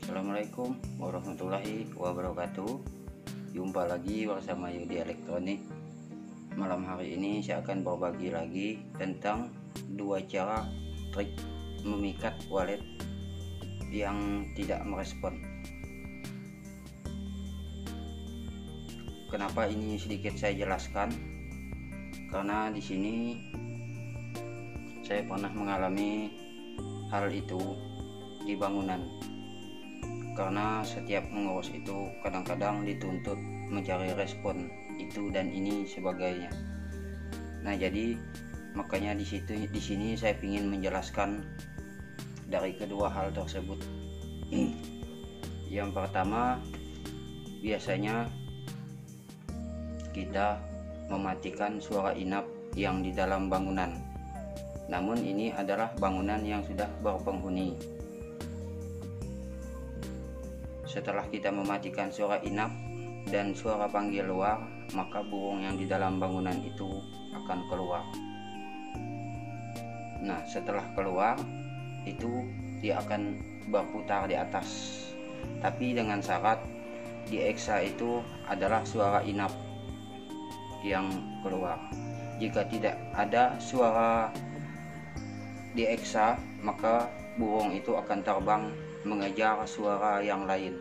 Assalamualaikum warahmatullahi wabarakatuh. Jumpa lagi bersama Yudi Elektronik. Malam hari ini saya akan berbagi lagi tentang dua cara trik memikat wallet yang tidak merespon. Kenapa ini sedikit saya jelaskan? Karena di sini saya pernah mengalami hal itu di bangunan. Karena setiap mengurus itu kadang-kadang dituntut mencari respon itu dan ini sebagainya. Nah, jadi makanya di sini saya ingin menjelaskan dari kedua hal tersebut. Yang pertama, biasanya kita mematikan suara inap yang di dalam bangunan. Namun ini adalah bangunan yang sudah berpenghuni. Setelah kita mematikan suara inap dan suara panggil luar, maka burung yang di dalam bangunan itu akan keluar. Nah, setelah keluar itu dia akan berputar di atas, tapi dengan syarat di eksa itu adalah suara inap yang keluar. Jika tidak ada suara di eksa, maka burung itu akan terbang mengejar suara yang lain.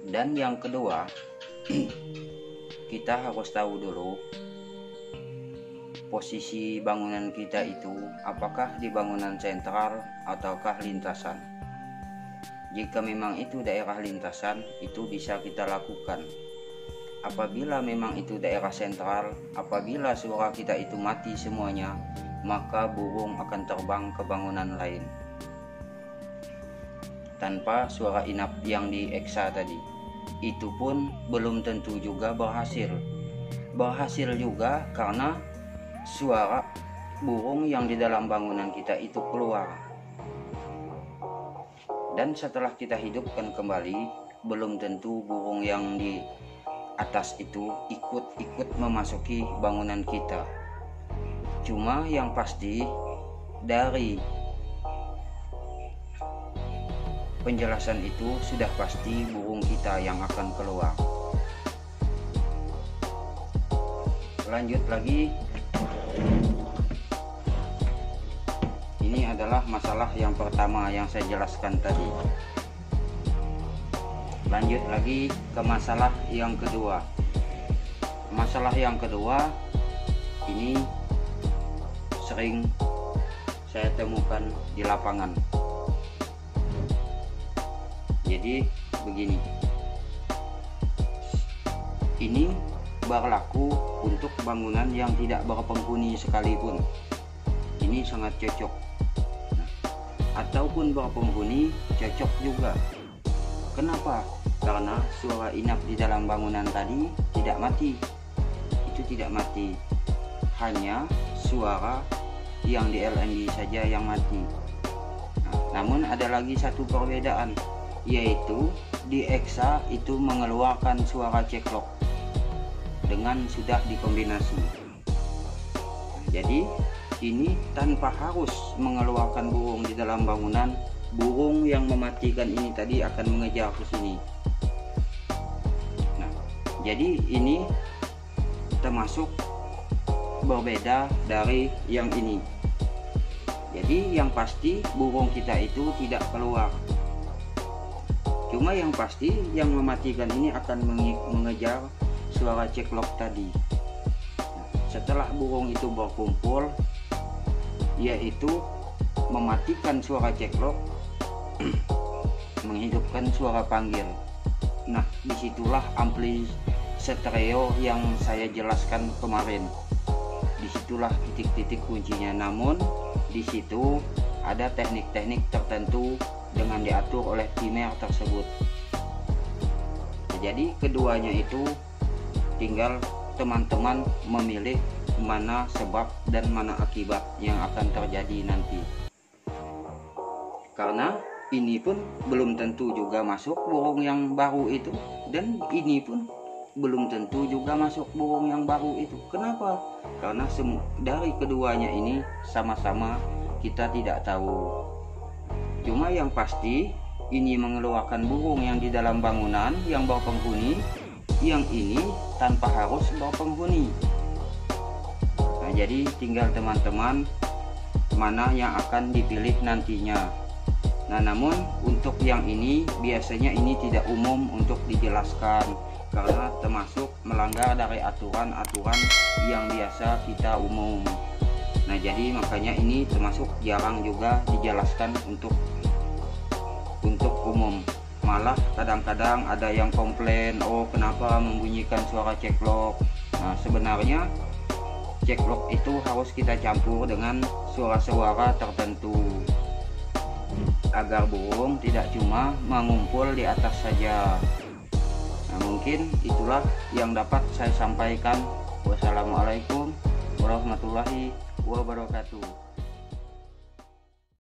Dan yang kedua, kita harus tahu dulu posisi bangunan kita itu apakah di bangunan sentral ataukah lintasan. Jika memang itu daerah lintasan, itu bisa kita lakukan. Apabila memang itu daerah sentral, apabila suara kita itu mati semuanya, maka burung akan terbang ke bangunan lain tanpa suara inap yang di eksa tadi. Itu pun belum tentu juga berhasil juga karena suara burung yang di dalam bangunan kita itu keluar. Dan setelah kita hidupkan kembali, belum tentu burung yang di atas itu ikut memasuki bangunan kita. Cuma yang pasti dari penjelasan itu sudah pasti burung kita yang akan keluar. Lanjut lagi, ini adalah masalah yang pertama yang saya jelaskan tadi. Lanjut lagi ke masalah yang kedua. Masalah yang kedua ini sering saya temukan di lapangan. Jadi begini, ini berlaku untuk bangunan yang tidak berpenghuni sekalipun. Ini sangat cocok. Ataupun berpenghuni cocok juga. Kenapa? Karena suara inap di dalam bangunan tadi tidak mati. Itu tidak mati. Hanya suara yang di LNB saja yang mati. Namun ada lagi satu perbedaan, yaitu di eksa itu mengeluarkan suara ceklok dengan sudah dikombinasi. Jadi ini tanpa harus mengeluarkan burung di dalam bangunan, burung yang mematikan ini tadi akan mengejar ke sini. Nah, jadi ini termasuk berbeda dari yang ini. Jadi yang pasti burung kita itu tidak keluar. Cuma yang pasti yang mematikan ini akan mengejar suara ceklok tadi. Setelah burung itu berkumpul, yaitu mematikan suara ceklok, menghidupkan suara panggil. Nah, disitulah ampli stereo yang saya jelaskan kemarin. Disitulah titik-titik kuncinya. Namun di situ ada teknik-teknik tertentu dengan diatur oleh primer tersebut. Jadi keduanya itu tinggal teman-teman memilih mana sebab dan mana akibat yang akan terjadi nanti. Karena ini pun belum tentu juga masuk burung yang baru itu, dan ini pun belum tentu juga masuk burung yang baru itu. Kenapa? Karena dari keduanya ini sama-sama kita tidak tahu. Cuma yang pasti ini mengeluarkan burung yang di dalam bangunan yang berpenghuni, yang ini tanpa harus berpenghuni. Nah, jadi tinggal teman-teman mana yang akan dipilih nantinya. Nah, namun untuk yang ini biasanya ini tidak umum untuk dijelaskan karena termasuk melanggar dari aturan-aturan yang biasa kita umum. Nah, jadi makanya ini termasuk jarang juga dijelaskan untuk umum. Malah kadang-kadang ada yang komplain, oh kenapa membunyikan suara ceklok. Nah, sebenarnya ceklok itu harus kita campur dengan suara-suara tertentu agar burung tidak cuma mengumpul di atas saja. Nah, mungkin itulah yang dapat saya sampaikan. Wassalamualaikum warahmatullahi wabarakatuh.